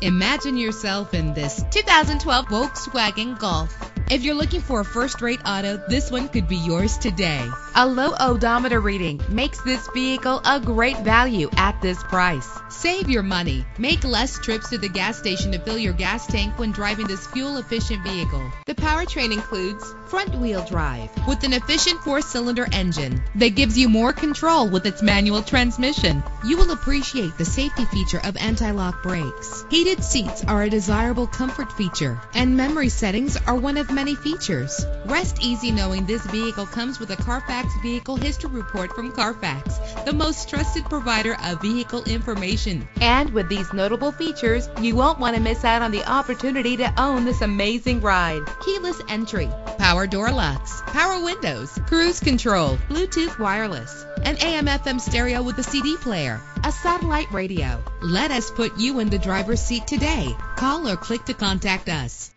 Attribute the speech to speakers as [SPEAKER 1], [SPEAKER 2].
[SPEAKER 1] Imagine yourself in this 2012 Volkswagen Golf. If you're looking for a first-rate auto, this one could be yours today. A low odometer reading makes this vehicle a great value at this price. Save your money. Make less trips to the gas station to fill your gas tank when driving this fuel-efficient vehicle. The powertrain includes front-wheel drive with an efficient 4-cylinder engine that gives you more control with its manual transmission. You will appreciate the safety feature of anti-lock brakes. Heated seats are a desirable comfort feature, and memory settings are one of many features. Rest easy knowing this vehicle comes with a Carfax Vehicle History Report from Carfax, the most trusted provider of vehicle information. And with these notable features, you won't want to miss out on the opportunity to own this amazing ride. Keyless entry, power door locks, power windows, cruise control, Bluetooth wireless, an AM/FM stereo with a CD player, a satellite radio. Let us put you in the driver's seat today. Call or click to contact us.